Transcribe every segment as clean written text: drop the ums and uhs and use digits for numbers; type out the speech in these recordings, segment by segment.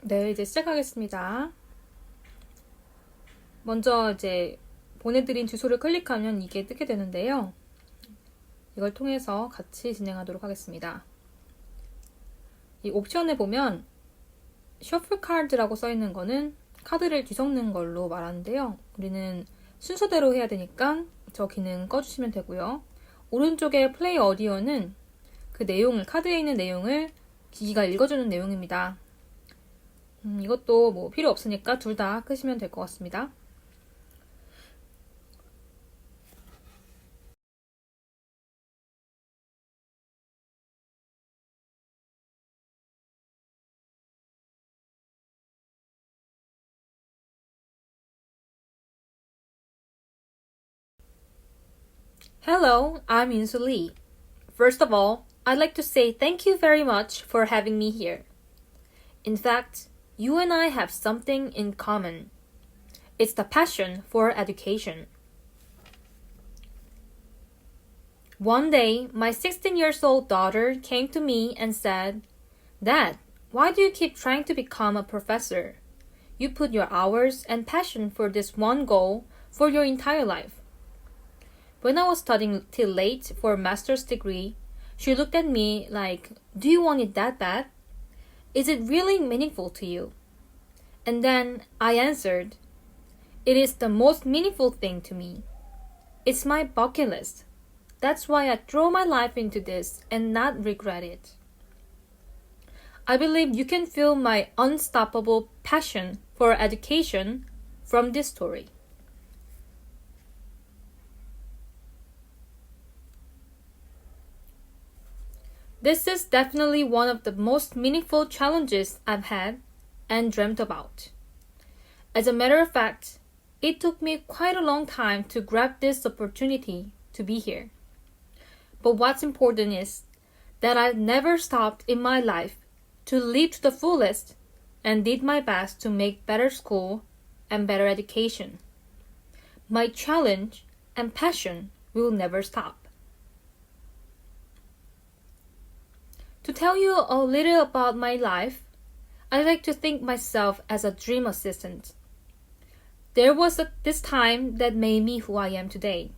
네, 이제 시작하겠습니다. 먼저 이제 보내드린 주소를 클릭하면 이게 뜨게 되는데요. 이걸 통해서 같이 진행하도록 하겠습니다. 이 옵션에 보면 셔플 카드라고 써 있는 거는 카드를 뒤섞는 걸로 말하는데요. 우리는 순서대로 해야 되니까 저 기능 꺼주시면 되고요. 오른쪽에 플레이 오디오는 그 내용을, 카드에 있는 내용을 기기가 읽어주는 내용입니다. 이것도 뭐 필요 없으니까 둘 다 끄시면 될 것 같습니다. Hello, I'm Yunsu Lee. First of all, I'd like to say thank you very much for having me here. In fact, you and I have something in common. It's the passion for education. One day, my 16-year-old daughter came to me and said, Dad, why do you keep trying to become a professor? You put your hours and passion for this one goal for your entire life. When I was studying till late for a master's degree, she looked at me like, do you want it that bad? Is it really meaningful to you? And then I answered, it is the most meaningful thing to me. It's my bucket list. That's why I throw my life into this and not regret it. I believe you can feel my unstoppable passion for education from this story. This is definitely one of the most meaningful challenges I've had and dreamt about. As a matter of fact, it took me quite a long time to grab this opportunity to be here. But what's important is that I've never stopped in my life to live to the fullest and did my best to make better school and better education. My challenge and passion will never stop. To tell you a little about my life, I like to think myself as a dream assistant. There was this time that made me who I am today.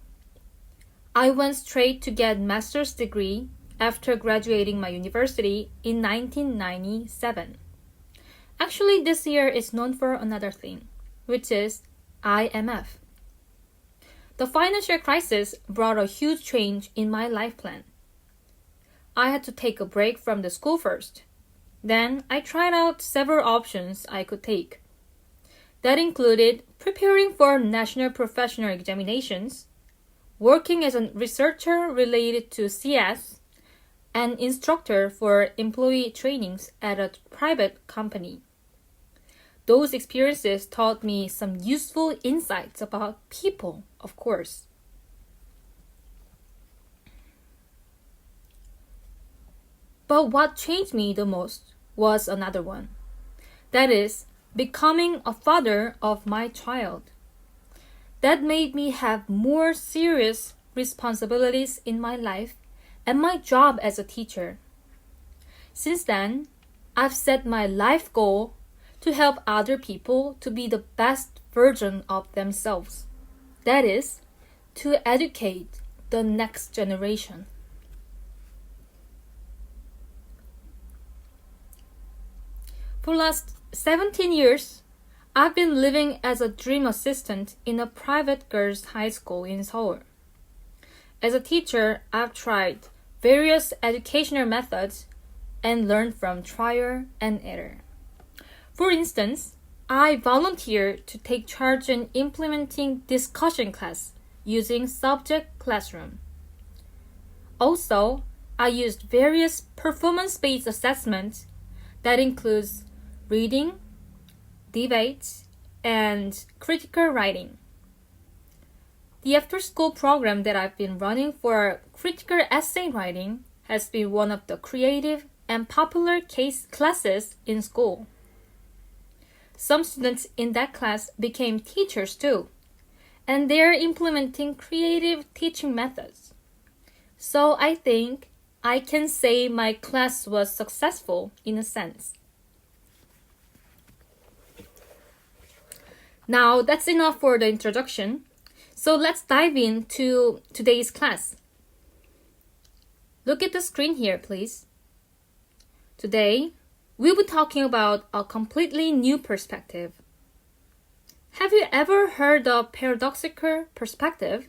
I went straight to get master's degree after graduating my university in 1997. Actually, this year is known for another thing, which is IMF. The financial crisis brought a huge change in my life plan. I had to take a break from the school first. Then I tried out several options I could take. That included preparing for national professional examinations, working as a researcher related to CS, and instructor for employee trainings at a private company. Those experiences taught me some useful insights about people, of course. But what changed me the most was another one. That is, becoming a father of my child. That made me have more serious responsibilities in my life and my job as a teacher. Since then, I've set my life goal to help other people to be the best version of themselves. That is, to educate the next generation. For the last 17 years, I've been living as a dream assistant in a private girls' high school in Seoul. As a teacher, I've tried various educational methods and learned from trial and error. For instance, I volunteered to take charge in implementing discussion class using Subject Classroom. Also, I used various performance-based assessments that includes reading, debates, and critical writing. The after-school program that I've been running for critical essay writing has been one of the creative and popular classes in school. Some students in that class became teachers too, and they're implementing creative teaching methods. So I think I can say my class was successful in a sense. Now that's enough for the introduction. So let's dive into today's class. Look at the screen here, please. Today, we'll be talking about a completely new perspective. Have you ever heard of paradoxical perspective?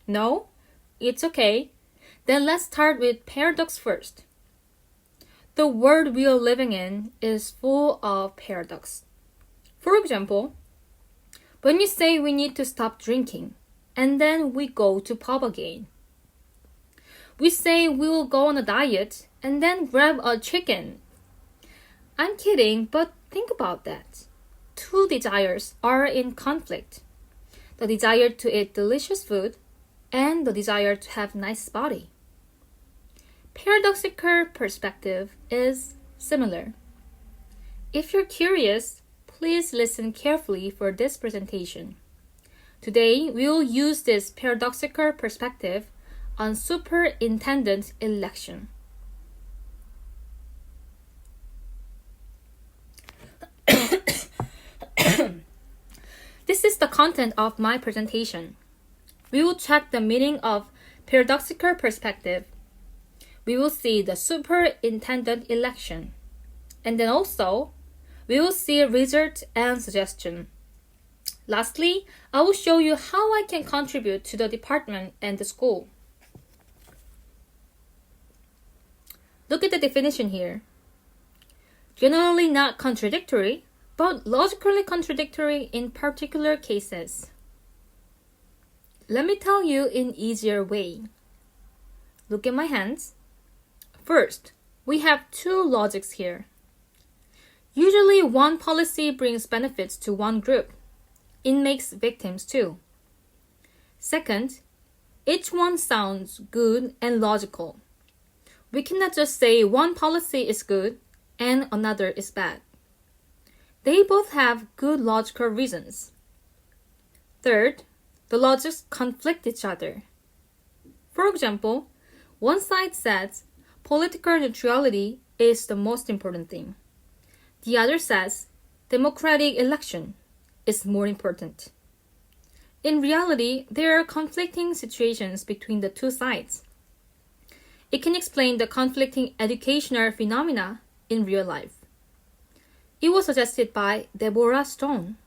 No? It's okay. Then let's start with paradox first. The world we are living in is full of paradox. For example, when we say we need to stop drinking, and then we go to pub again. We say we will go on a diet, and then grab a chicken. I'm kidding, but think about that. Two desires are in conflict. The desire to eat delicious food and the desire to have a nice body. Paradoxical perspective is similar. If you're curious, please listen carefully for this presentation. Today, we will use this paradoxical perspective on superintendent election. This is the content of my presentation. We will check the meaning of paradoxical perspective. We will see the superintendent election. And then also, we will see result and suggestion. Lastly, I will show you how I can contribute to the department and the school. Look at the definition here. Generally not contradictory, but logically contradictory in particular cases. Let me tell you in easier way. Look at my hands. First, we have two logics here. Usually one policy brings benefits to one group. It makes victims too. Second, each one sounds good and logical. We cannot just say one policy is good and another is bad. They both have good logical reasons. Third, the logics conflict each other. For example, one side says political neutrality is the most important thing. The other says democratic election is more important. In reality, there are conflicting situations between the two sides. It can explain the conflicting educational phenomena in real life. It was suggested by Deborah Stone.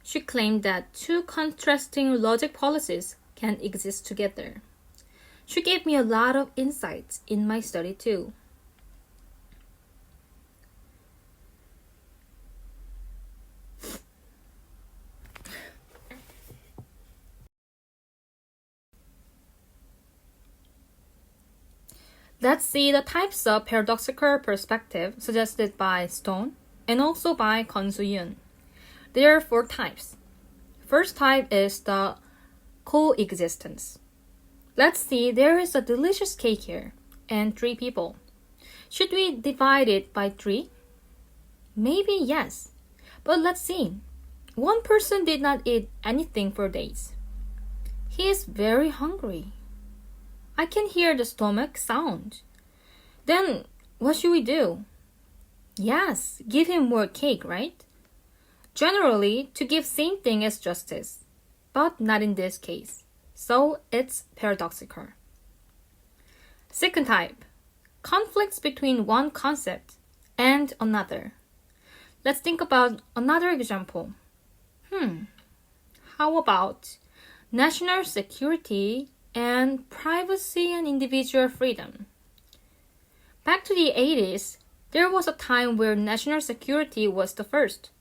She claimed that two contrasting logic policies can exist together. She gave me a lot of insights in my study too. Let's see the types of paradoxical perspective suggested by Stone and also by Kwon Soo-yoon. There are 4 types. First type is the coexistence. Let's see, there is a delicious cake here and 3 people. Should we divide it by 3? Maybe yes, but let's see. One person did not eat anything for days. He is very hungry. I can hear the stomach sound. Then what should we do? Yes, give him more cake, right? Generally, to give same thing is justice, but not in this case. So it's paradoxical. Second type, conflicts between one concept and another. Let's think about another example. How about national security and privacy and individual freedom? Back to the 80s, there was a time where national security was the first.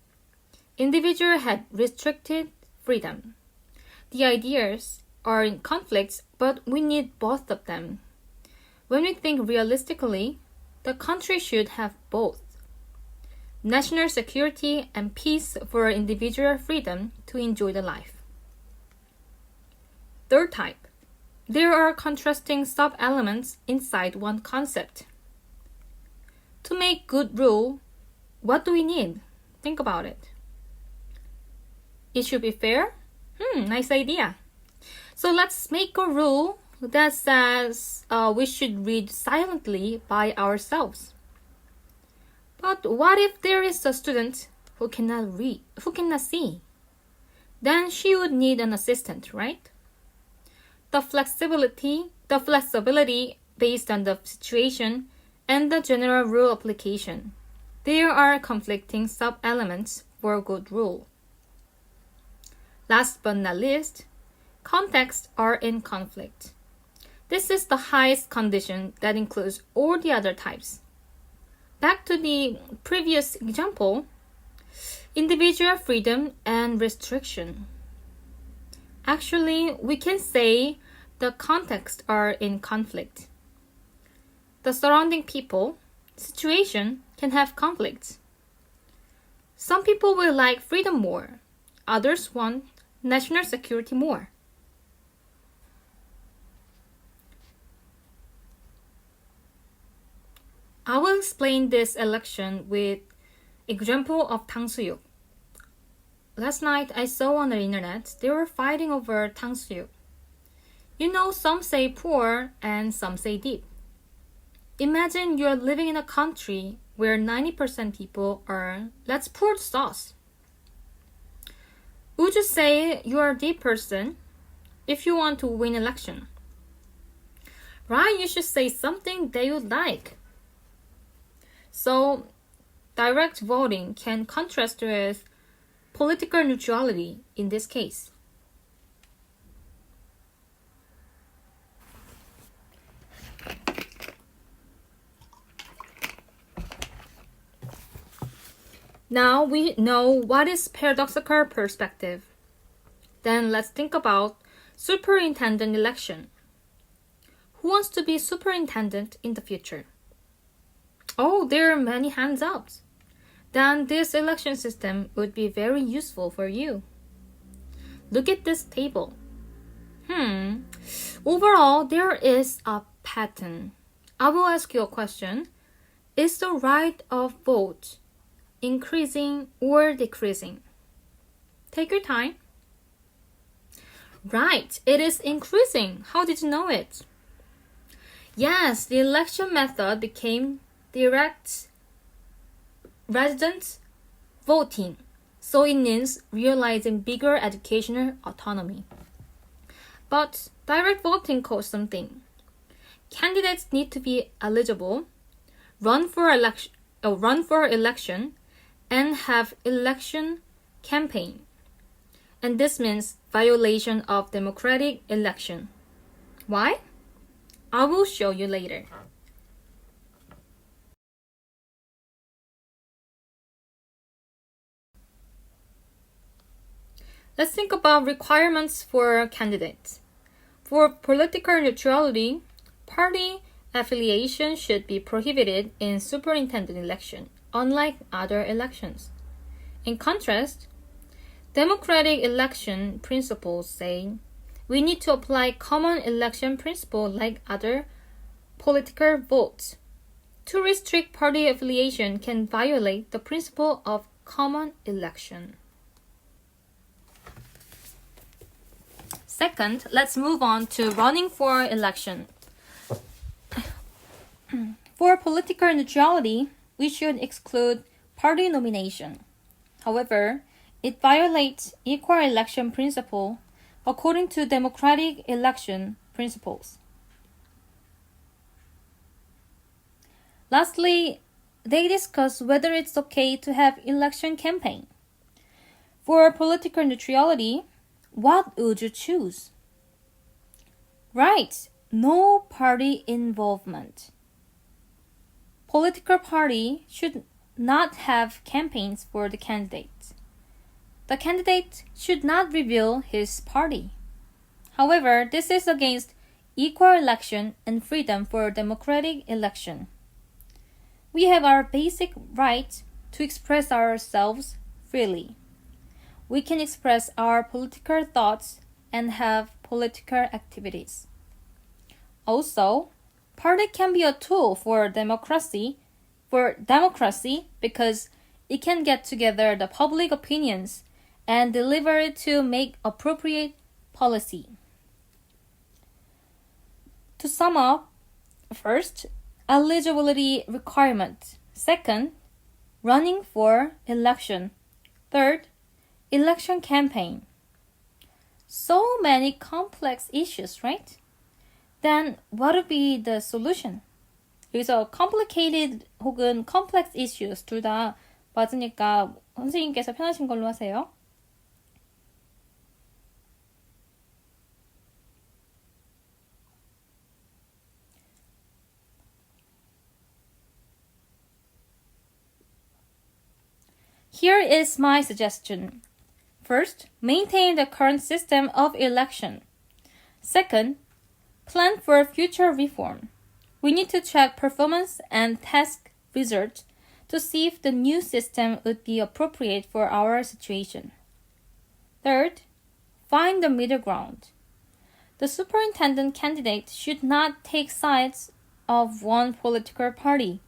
Individuals had restricted freedom. The ideas are in conflicts, but we need both of them. When we think realistically, the country should have both. National security and peace for individual freedom to enjoy the life. Third type, there are contrasting sub-elements inside one concept. To make good rule, what do we need? Think about it. It should be fair? Nice idea. So let's make a rule that says we should read silently by ourselves. But what if there is a student who cannot read, who cannot see? then she would need an assistant, right? The flexibility based on the situation and the general rule application. There are conflicting sub-elements for a good rule. Last but not least, contexts are in conflict. This is the highest condition that includes all the other types. Back to the previous example, individual freedom and restriction. Actually, we can say the contexts are in conflict. The surrounding people, situation can have conflicts. Some people will like freedom more. Others want national security more. I will explain this election with example of 탕수육. Last night I saw on the internet they were fighting over 탕수육. You know, some say poor and some say deep. Imagine you're living in a country where 90% people are, let's pour the sauce. Would you say you are a deep person if you want to win election? Right, you should say something they would like. So, direct voting can contrast with political neutrality in this case. Now we know what is paradoxical perspective. Then let's think about superintendent election. Who wants to be superintendent in the future? Oh, there are many hands up. Then this election system would be very useful for you. Look at this table. Overall, there is a pattern. I will ask you a question. Is the right of vote increasing or decreasing? Take your time. Right, it is increasing. How did you know it? Yes, the election method became direct resident voting, so it means realizing bigger educational autonomy. But direct voting costs something. Candidates need to be eligible, run for election, and have election campaign. And this means violation of democratic election. Why? I will show you later. Let's think about requirements for candidates. For political neutrality, party affiliation should be prohibited in superintendent election, unlike other elections. In contrast, democratic election principles say we need to apply common election principle like other political votes. To restrict party affiliation can violate the principle of common election. Second, let's move on to running for election. For political neutrality, we should exclude party nomination. However, it violates equal election principle according to democratic election principles. Lastly, they discuss whether it's okay to have election campaign. For political neutrality, what would you choose? Right, no party involvement. Political party should not have campaigns for the candidate. The candidate should not reveal his party. However, this is against equal election and freedom for democratic election. We have our basic right to express ourselves freely. We can express our political thoughts and have political activities. Also, party can be a tool for democracy because it can get together the public opinions and deliver it to make appropriate policy. To sum up, first, eligibility requirement. Second, running for election. Third, election campaign. So many complex issues, right? Then what would be the solution? 여기서 complicated 혹은 complex issues 둘 다 맞으니까 선생님께서 편하신 걸로 하세요. Here is my suggestion. First, maintain the current system of election. Second, plan for future reform. We need to check performance and test results to see if the new system would be appropriate for our situation. Third, find the middle ground. The superintendent candidate should not take sides of one political party.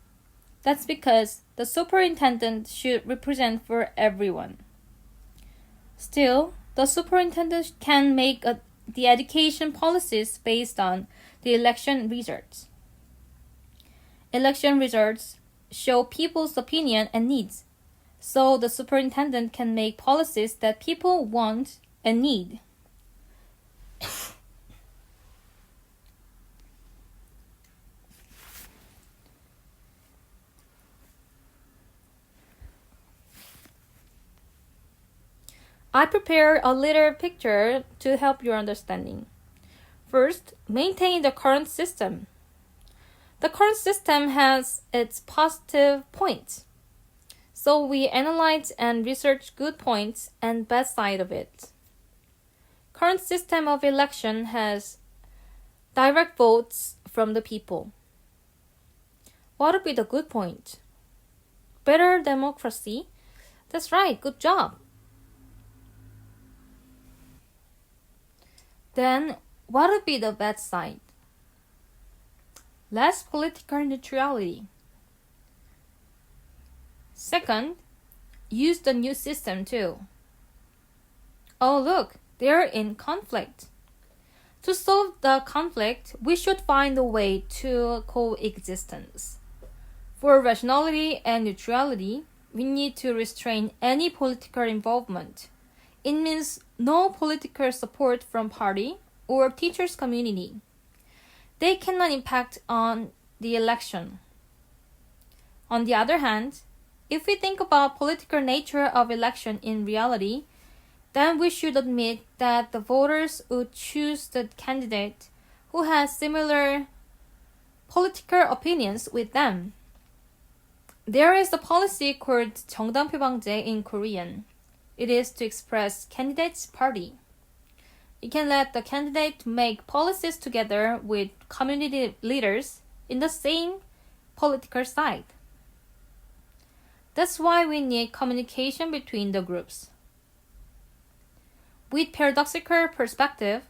That's because the superintendent should represent for everyone. Still, the superintendent can make the education policies based on the election results. Election results show people's opinion and needs, so the superintendent can make policies that people want and need. I prepared a little picture to help your understanding. First, maintain the current system. The current system has its positive points. So we analyze and research good points and bad side of it. Current system of election has direct votes from the people. What would be the good point? Better democracy? That's right, good job. Then, what would be the bad side? Less political neutrality. Second, use the new system too. Oh look, they're in conflict. To solve the conflict, we should find a way to coexistence. For rationality and neutrality, we need to restrain any political involvement. It means no political support from party or teachers' community. They cannot impact on the election. On the other hand, if we think about political nature of election in reality, then we should admit that the voters would choose the candidate who has similar political opinions with them. There is a policy called 정당표방제 in Korean. It is to express candidate's party. You can let the candidate make policies together with community leaders in the same political side. That's why we need communication between the groups. With paradoxical perspective,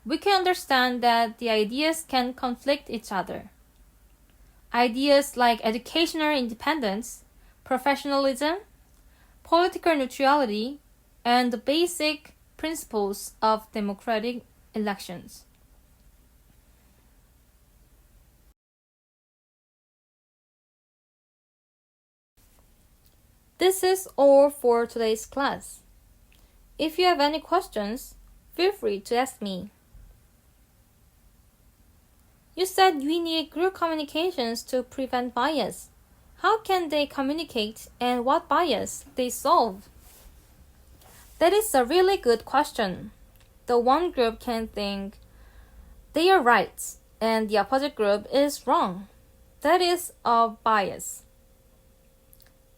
we can understand that the ideas can conflict each other. Ideas like educational independence, professionalism, political neutrality, and the basic principles of democratic elections. This is all for today's class. If you have any questions, feel free to ask me. You said we need group communications to prevent bias. How can they communicate and what bias they solve? That is a really good question. The one group can think they are right and the opposite group is wrong. That is a bias.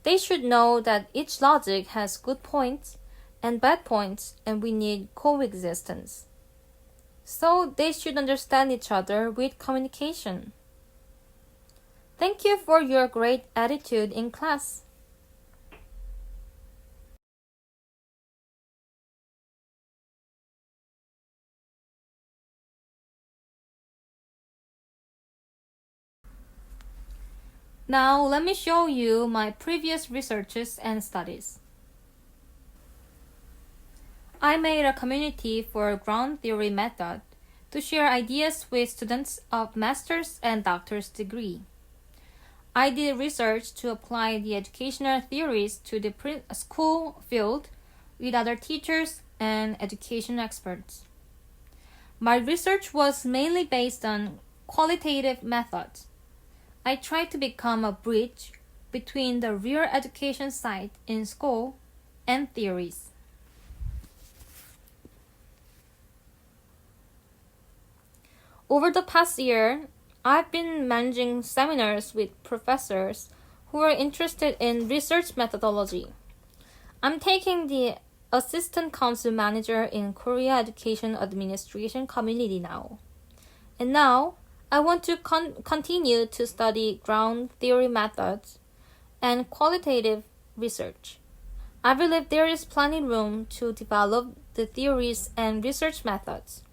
They should know that each logic has good points and bad points and we need coexistence. So they should understand each other with communication. Thank you for your great attitude in class. Now let me show you my previous researches and studies. I made a community for ground theory method to share ideas with students of master's and doctor's degree. I did research to apply the educational theories to the school field with other teachers, and education experts. My research was mainly based on qualitative methods. I tried to become a bridge between the real education side in school and theories. Over the past year, I've been managing seminars with professors who are interested in research methodology. I'm taking the Assistant Council Manager in Korea Education Administration Community now. And now, I want to continue to study ground theory methods and qualitative research. I believe there is plenty room to develop the theories and research methods.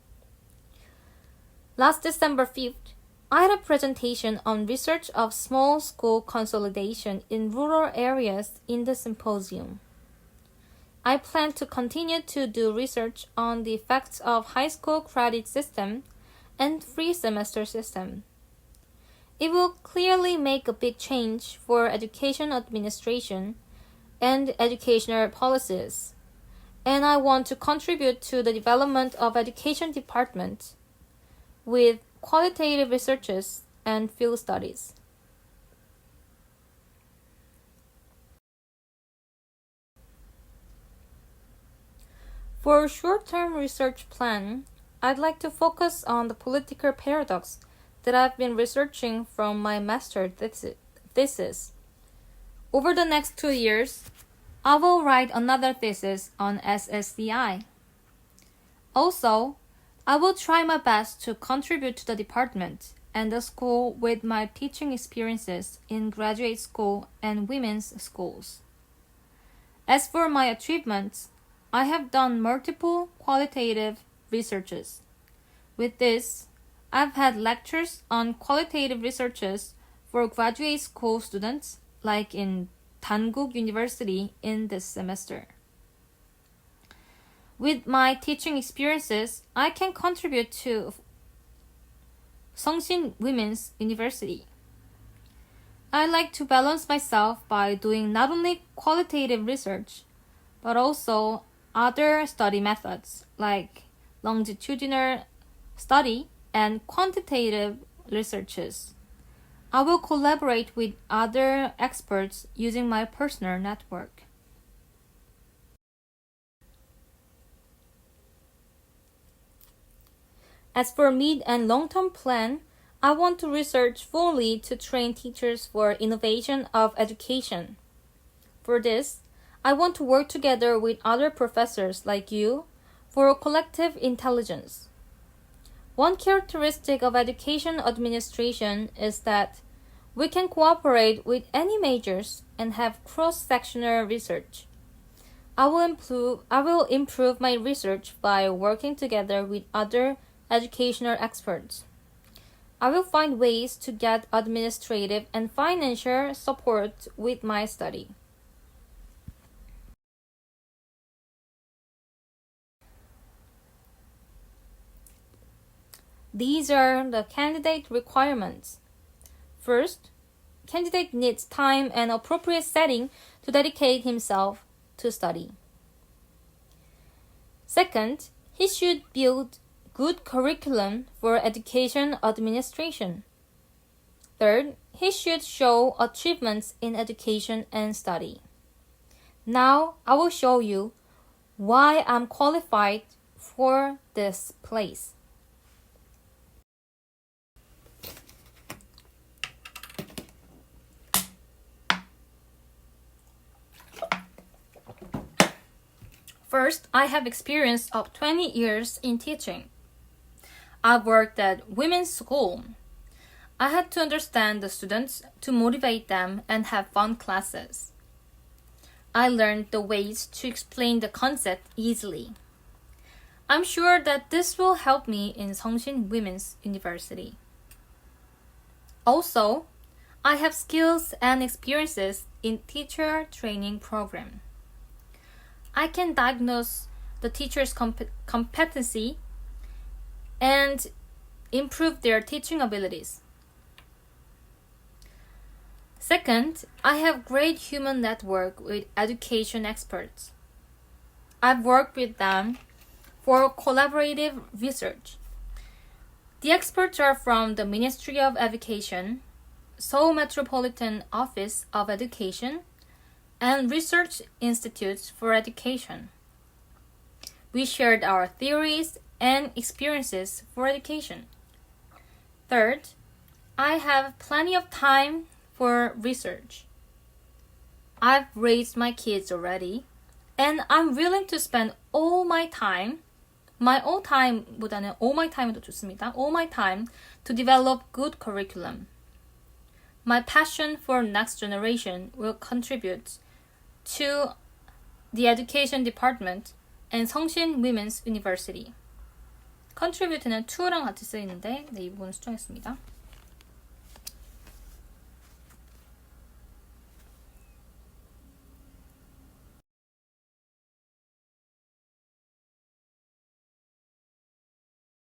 Last December 5th, I had a presentation on research of small school consolidation in rural areas in the symposium. I plan to continue to do research on the effects of high school credit system and free semester system. It will clearly make a big change for education administration and educational policies, and I want to contribute to the development of education department with qualitative researches and field studies. For a short-term research plan, I'd like to focus on the political paradox that I've been researching from my master thesis. Over the next 2 years, I will write another thesis on SSCI. Also, I will try my best to contribute to the department and the school with my teaching experiences in graduate school and women's schools. As for my achievements, I have done multiple qualitative researches. With this, I've had lectures on qualitative researches for graduate school students, like in Dankook University in this semester. With my teaching experiences, I can contribute to Seongsin Women's University. I like to balance myself by doing not only qualitative research, but also other study methods like longitudinal study and quantitative researches. I will collaborate with other experts using my personal network. As for mid and long-term plan, I want to research fully to train teachers for innovation of education. For this, I want to work together with other professors like you for collective intelligence. One characteristic of education administration is that we can cooperate with any majors and have cross-sectional research. I will improve my research by working together with other educational experts. I will find ways to get administrative and financial support with my study. These are the candidate requirements. First, candidate needs time and appropriate setting to dedicate himself to study. Second, he should build good curriculum for education administration. Third, he should show achievements in education and study. Now, I will show you why I'm qualified for this place. First, I have experience of 20 years in teaching. I've worked at women's school. I had to understand the students to motivate them and have fun classes. I learned the ways to explain the concept easily. I'm sure that this will help me in Seongsin Women's University. Also, I have skills and experiences in teacher training program. I can diagnose the teacher's competency and improve their teaching abilities. Second, I have great human network with education experts. I've worked with them for collaborative research. The experts are from the Ministry of Education, Seoul Metropolitan Office of Education, and Research Institutes for Education. We shared our theories and experiences for education. Third, I have plenty of time for research. I've raised my kids already, and I'm willing to spend all my time, all my time도 좋습니다. All my time to develop good curriculum. My passion for next generation will contribute to the education department and 성신 Women's University. contribute는 to랑 같이 쓰이는데 이 부분은 수정했습니다.